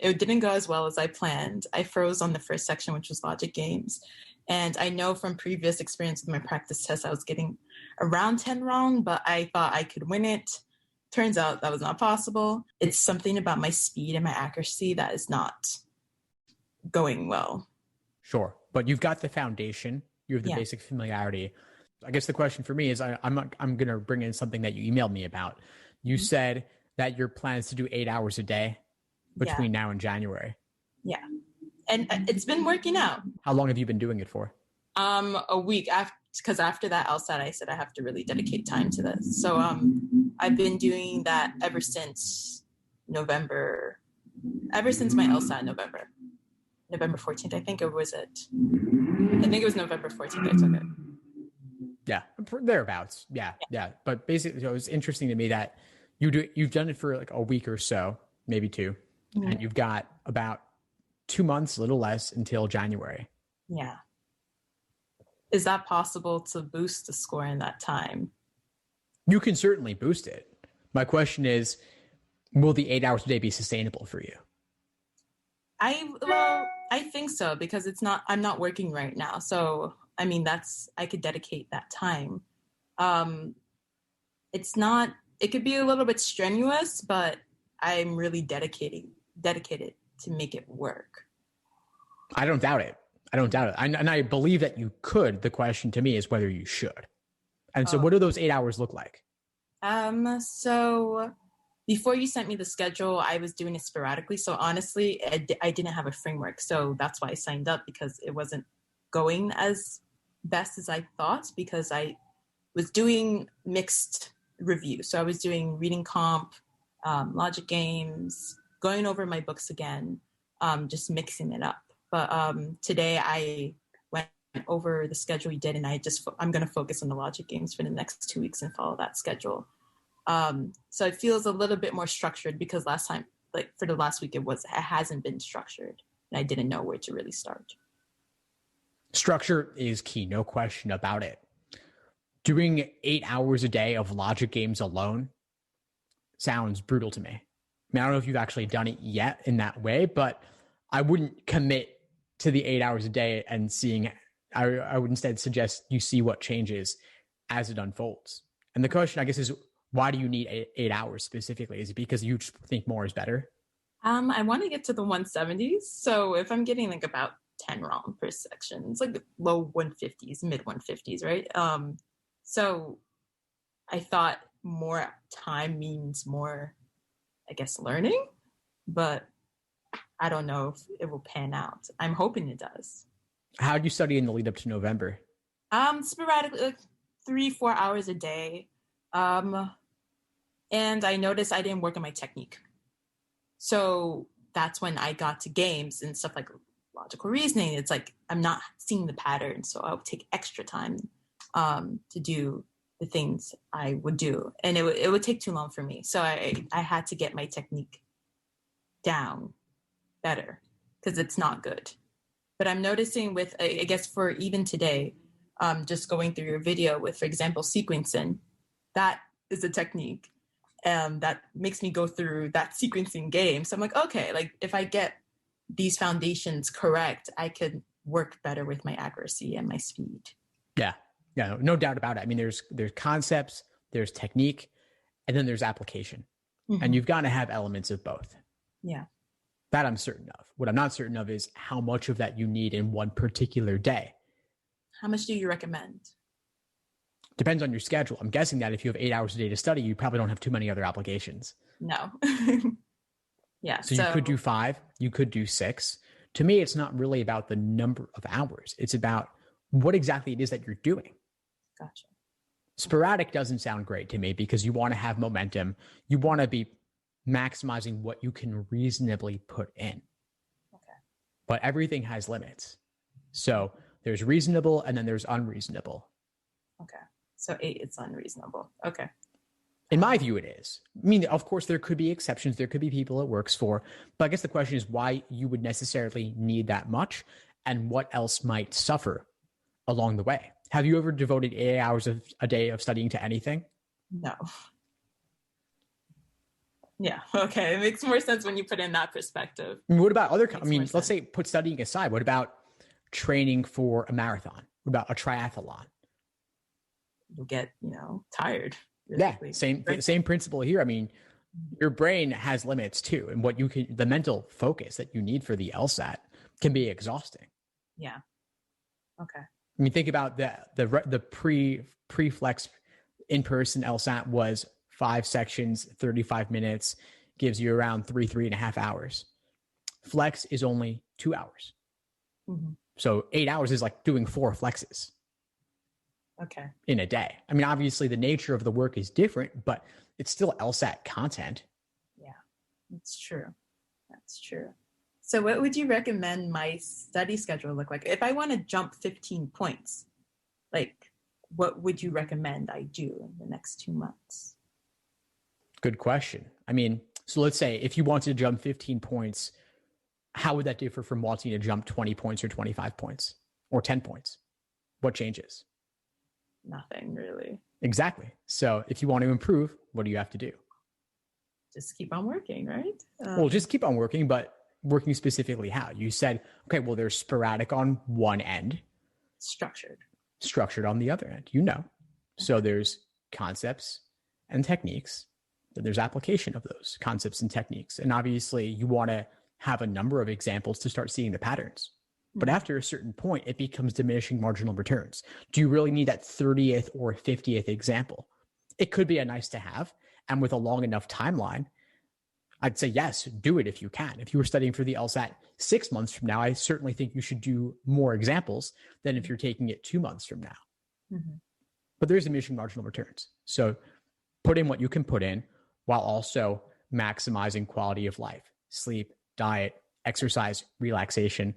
it didn't go as well as I planned. I froze on the first section, which was logic games. And I know from previous experience with my practice test, I was getting around 10 wrong, but I thought I could win it. Turns out that was not possible. It's something about my speed and my accuracy that is not going well. Sure. But you've got the foundation. You have the basic familiarity. I guess the question for me is I'm going to bring in something that you emailed me about. You said that your plan is to do 8 hours a day between now and January. Yeah. And it's been working out. How long have you been doing it for? A week, because after that LSAT, I said I have to really dedicate time to this. So I've been doing that ever since November, ever since my LSAT November 14th. I think it was November 14th I took it. Yeah, thereabouts. Yeah. But basically, it was interesting to me that you've done it for like a week or so, maybe two, and you've got about 2 months, a little less, until January. Yeah. Is that possible to boost the score in that time? You can certainly boost it. My question is, will the 8 hours a day be sustainable for you? I think so, because I'm not working right now. So, I mean, I could dedicate that time. It could be a little bit strenuous, but I'm really dedicated to make it work. I don't doubt it. And I believe that you could. The question to me is whether you should. And so what do those 8 hours look like? So before you sent me the schedule, I was doing it sporadically. So honestly, I didn't have a framework. So that's why I signed up, because it wasn't going as best as I thought, because I was doing mixed review. So I was doing reading comp, logic games, going over my books again, just mixing it up. But today I went over the schedule we did, and I'm going to focus on the logic games for the next 2 weeks and follow that schedule. So it feels a little bit more structured, because last time, like for the last week, it hasn't been structured, and I didn't know where to really start. Structure is key, no question about it. Doing 8 hours a day of logic games alone sounds brutal to me. I mean, I don't know if you've actually done it yet in that way, but I wouldn't commit to the 8 hours a day and I would instead suggest you see what changes as it unfolds. And the question, I guess, is why do you need 8 hours specifically? Is it because you just think more is better? I want to get to the 170s. So if I'm getting like about 10 wrong per section, it's like low 150s, mid 150s, right? So I thought more time means more, I guess, learning, but I don't know if it will pan out. I'm hoping it does. How do you study in the lead up to November? Sporadically, like 3-4 hours a day. And I noticed I didn't work on my technique. So that's when I got to games and stuff like logical reasoning. It's like I'm not seeing the pattern, so I would take extra time to do the things I would do. And it would take too long for me. So I had to get my technique down better, because it's not good. But I'm noticing with, I guess for even today, just going through your video with, for example, sequencing, that is a technique that makes me go through that sequencing game. So I'm like, okay, like if I get these foundations correct, I could work better with my accuracy and my speed. Yeah, no doubt about it. I mean, there's concepts, there's technique, and then there's application. Mm-hmm. And you've got to have elements of both. Yeah. That I'm certain of. What I'm not certain of is how much of that you need in one particular day. How much do you recommend? Depends on your schedule. I'm guessing that if you have 8 hours a day to study, you probably don't have too many other applications. No. Yeah. So you could do 5, you could do 6. To me, it's not really about the number of hours. It's about what exactly it is that you're doing. Gotcha. Sporadic doesn't sound great to me, because you want to have momentum. You want to be maximizing what you can reasonably put in. Okay. But everything has limits. So there's reasonable and then there's unreasonable. Okay. So 8 is unreasonable. Okay. In my view, it is. I mean, of course, there could be exceptions. There could be people it works for. But I guess the question is why you would necessarily need that much and what else might suffer along the way. Have you ever devoted 8 hours of a day of studying to anything? No. Yeah. Okay. It makes more sense when you put in that perspective. I mean, what about other, Makes more let's sense. say put studying aside. What about training for a marathon? What about a triathlon? You'll get, tired really Yeah, quickly. Right? same principle here. I mean, your brain has limits too, and what you can, the mental focus that you need for the LSAT can be exhausting. Yeah. Okay. I mean, think about the pre-flex in-person LSAT was 5 sections, 35 minutes, gives you around 3.5 hours. Flex is only 2 hours. Mm-hmm. So 8 hours is like doing 4 flexes Okay. in a day. I mean, obviously the nature of the work is different, but it's still LSAT content. Yeah. That's true. That's true. So what would you recommend my study schedule look like? If I want to jump 15 points, like what would you recommend I do in the next 2 months? Good question. I mean, so let's say if you wanted to jump 15 points, how would that differ from wanting to jump 20 points or 25 points or 10 points? What changes? Nothing really. Exactly. So if you want to improve, what do you have to do? Just keep on working, right? Well, just keep on working, but working specifically how? You said, okay, well, there's sporadic on one end, Structured. structured on the other end, you know. So there's concepts and techniques, then there's application of those concepts and techniques. And obviously, you want to have a number of examples to start seeing the patterns. But after a certain point, it becomes diminishing marginal returns. Do you really need that 30th or 50th example? It could be a nice to have. And with a long enough timeline, I'd say, yes, do it if you can. If you were studying for the LSAT 6 months from now, I certainly think you should do more examples than if you're taking it 2 months from now. Mm-hmm. But there's diminishing marginal returns. So put in what you can put in while also maximizing quality of life, sleep, diet, exercise, relaxation.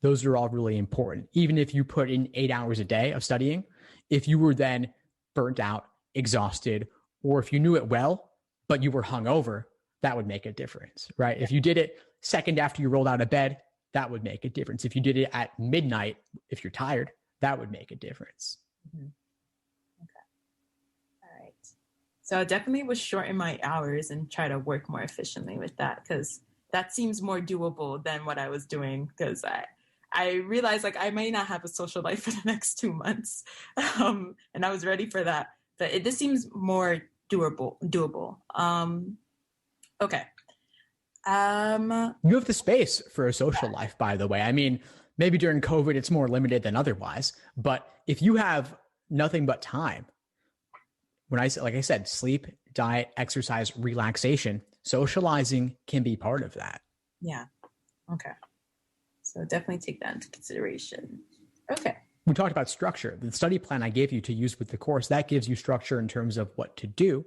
Those are all really important. Even if you put in 8 hours a day of studying, if you were then burnt out, exhausted, or if you knew it well, but you were hungover, that would make a difference, right? If you did it second after you rolled out of bed, that would make a difference. If you did it at midnight, if you're tired, that would make a difference. Mm-hmm. Okay. All right. So I definitely would shorten my hours and try to work more efficiently with that because that seems more doable than what I was doing because I realized like I may not have a social life for the next 2 months. And I was ready for that. But this seems more doable. Okay. You have the space for a social life, by the way. I mean, maybe during COVID, it's more limited than otherwise. But if you have nothing but time, when I said, like I said, sleep, diet, exercise, relaxation, socializing can be part of that. Yeah. Okay. So definitely take that into consideration. Okay. We talked about structure. The study plan I gave you to use with the course, that gives you structure in terms of what to do.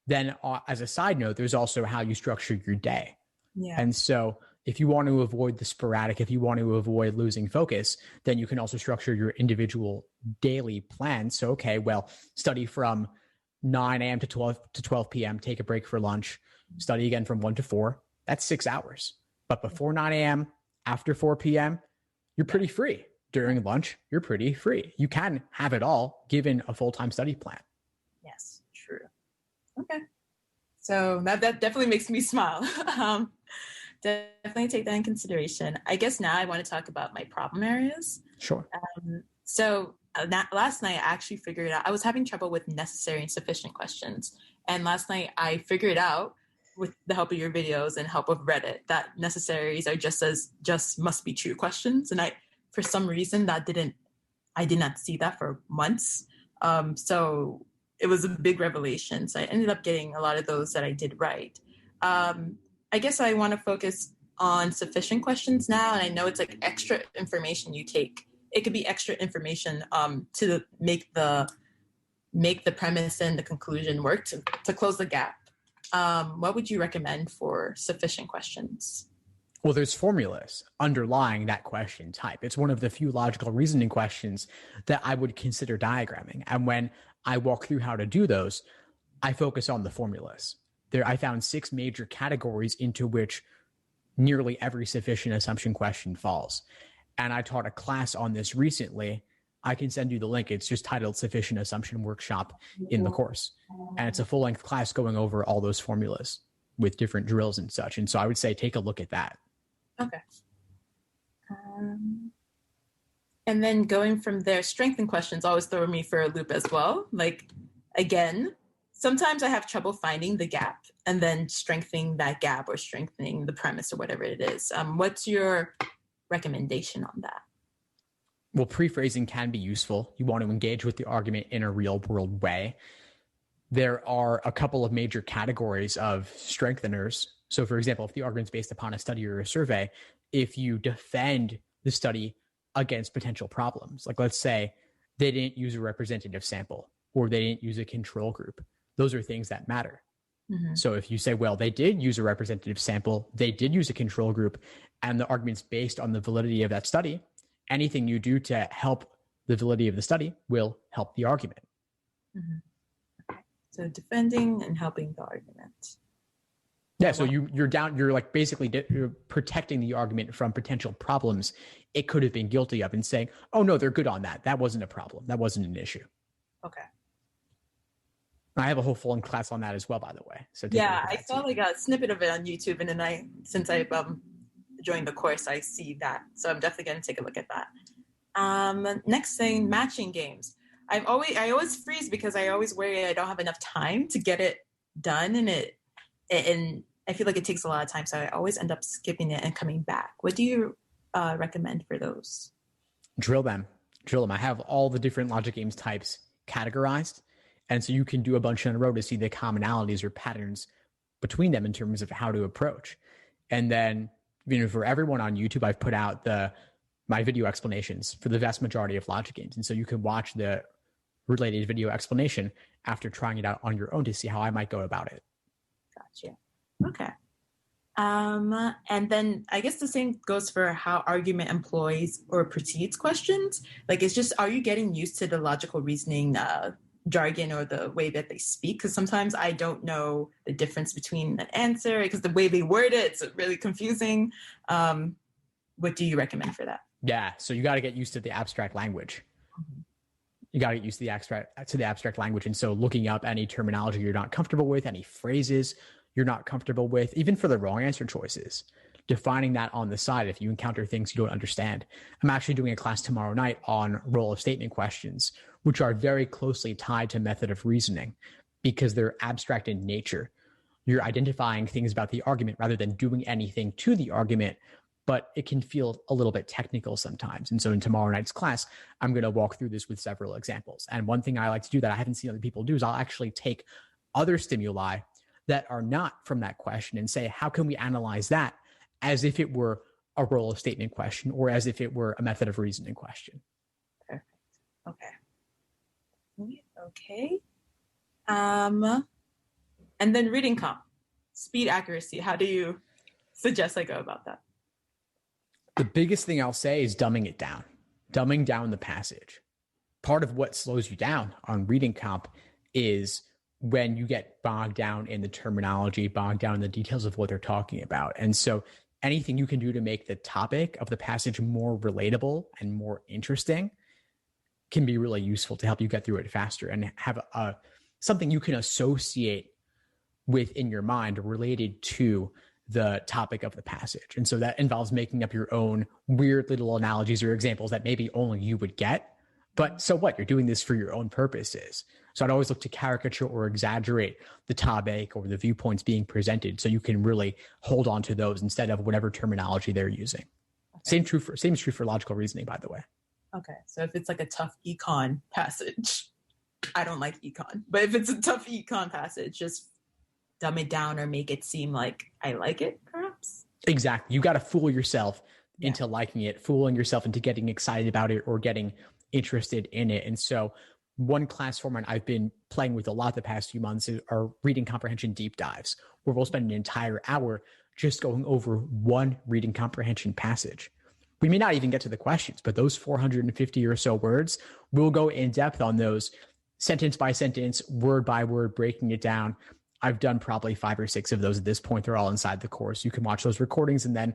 Then as a side note, there's also how you structure your day. Yeah. And so if you want to avoid the sporadic, if you want to avoid losing focus, then you can also structure your individual daily plan. So, okay, well, study from 9 a.m. to 12 p.m., take a break for lunch, study again from 1 to 4. That's 6 hours. But before 9 a.m., after 4 p.m., you're pretty free. During lunch, you're pretty free. You can have it all given a full-time study plan. Yes, true. Okay. So that definitely makes me smile. Definitely take that in consideration. I guess now I want to talk about my problem areas. Sure. Last night I actually figured out I was having trouble with necessary and sufficient questions. And last night I figured out with the help of your videos and help of Reddit that necessaries are just must be true questions. And for some reason I did not see that for months. So it was a big revelation. So I ended up getting a lot of those that I did right. I guess I want to focus on sufficient questions now. And I know it's like extra information you take. It could be extra information to make the premise and the conclusion work to close the gap. What would you recommend for sufficient questions? Well, there's formulas underlying that question type. It's one of the few logical reasoning questions that I would consider diagramming. And when I walk through how to do those, I focus on the formulas. I found 6 major categories into which nearly every sufficient assumption question falls. And I taught a class on this recently. I can send you the link. It's just titled Sufficient Assumption Workshop in the course. And it's a full-length class going over all those formulas. with different drills and such. And so I would say take a look at that. Okay. And then going from there, strength and questions always throw me for a loop as well. Like, again, sometimes I have trouble finding the gap and then strengthening that gap or strengthening the premise or whatever it is. What's your recommendation on that? Well, pre-phrasing can be useful. You want to engage with the argument in a real world way. There are a couple of major categories of strengtheners. So, for example, if the argument is based upon a study or a survey, if you defend the study against potential problems, like let's say they didn't use a representative sample or they didn't use a control group, those are things that matter. Mm-hmm. So if you say, well, they did use a representative sample, they did use a control group, and the argument's based on the validity of that study, anything you do to help the validity of the study will help the argument. Mm-hmm. Okay. So defending and helping the argument. Yeah, so you're like basically you're protecting the argument from potential problems it could have been guilty of and saying, oh no, they're good on that. That wasn't a problem. That wasn't an issue. Okay. I have a whole full class on that as well, by the way. So yeah, I saw like a snippet of it on YouTube, and then since I've joined the course, I see that. So I'm definitely going to take a look at that. Next thing, matching games. I always freeze because I always worry I don't have enough time to get it done, and I feel like it takes a lot of time, so I always end up skipping it and coming back. What do you recommend for those? Drill them. I have all the different logic games types categorized, and so you can do a bunch in a row to see the commonalities or patterns between them in terms of how to approach. And then, for everyone on YouTube, I've put out my video explanations for the vast majority of logic games, and so you can watch the related video explanation after trying it out on your own to see how I might go about it. Gotcha. Okay. And then I guess the same goes for how argument employs or precedes questions. Like, are you getting used to the logical reasoning jargon or the way that they speak? Because sometimes I don't know the difference between an answer because the way they word it's really confusing. What do you recommend for that? Yeah, so you got to get used to the abstract language. Mm-hmm. You got to get used to the abstract language. And so looking up any terminology you're not comfortable with, any phrases you're not comfortable with, even for the wrong answer choices, defining that on the side if you encounter things you don't understand. I'm actually doing a class tomorrow night on role of statement questions, which are very closely tied to method of reasoning because they're abstract in nature. You're identifying things about the argument rather than doing anything to the argument, but it can feel a little bit technical sometimes. And so in tomorrow night's class, I'm going to walk through this with several examples. And one thing I like to do that I haven't seen other people do is I'll actually take other stimuli that are not from that question and say, how can we analyze that as if it were a role of statement question or as if it were a method of reasoning question? Perfect. Okay. And then reading comp, speed, accuracy. How do you suggest I go about that? The biggest thing I'll say is dumbing down the passage. Part of what slows you down on reading comp is when you get bogged down in the terminology, bogged down in the details of what they're talking about. And so anything you can do to make the topic of the passage more relatable and more interesting can be really useful to help you get through it faster and have something you can associate with in your mind related to the topic of the passage. And so that involves making up your own weird little analogies or examples that maybe only you would get. But so what? You're doing this for your own purposes. So I'd always look to caricature or exaggerate the topic or the viewpoints being presented so you can really hold on to those instead of whatever terminology they're using. Okay. Same is true for logical reasoning, by the way. Okay. So if it's like a tough econ passage, I don't like econ. But if it's a tough econ passage, just dumb it down or make it seem like I like it, perhaps? Exactly. You got to fool yourself into liking it, fooling yourself into getting excited about it or getting interested in it. And so one class format I've been playing with a lot the past few months are reading comprehension deep dives, where we'll spend an entire hour just going over one reading comprehension passage. We may not even get to the questions, but those 450 or so words, we'll go in depth on those sentence by sentence, word by word, breaking it down. I've done probably 5 or 6 of those at this point. They're all inside the course. You can watch those recordings, and then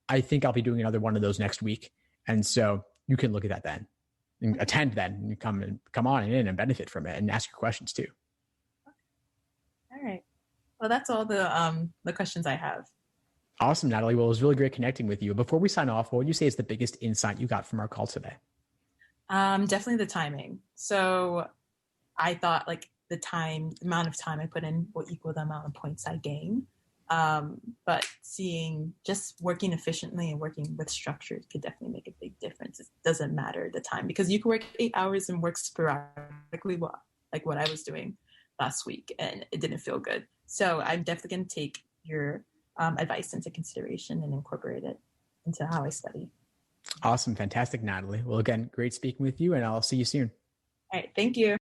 I think I'll be doing another one of those next week. And so you can look at that then. And attend then and come on in and benefit from it and ask your questions too. All right. Well, that's all the questions I have. Awesome, Natalie. Well, it was really great connecting with you. Before we sign off, what would you say is the biggest insight you got from our call today? Definitely the timing. So I thought like the amount of time I put in will equal the amount of points I gain. But seeing just working efficiently and working with structure could definitely make a big difference. It doesn't matter the time because you can work 8 hours and work sporadically, like what I was doing last week, and it didn't feel good. So I'm definitely going to take your advice into consideration and incorporate it into how I study. Awesome. Fantastic, Natalie. Well, again, great speaking with you, and I'll see you soon. All right. Thank you.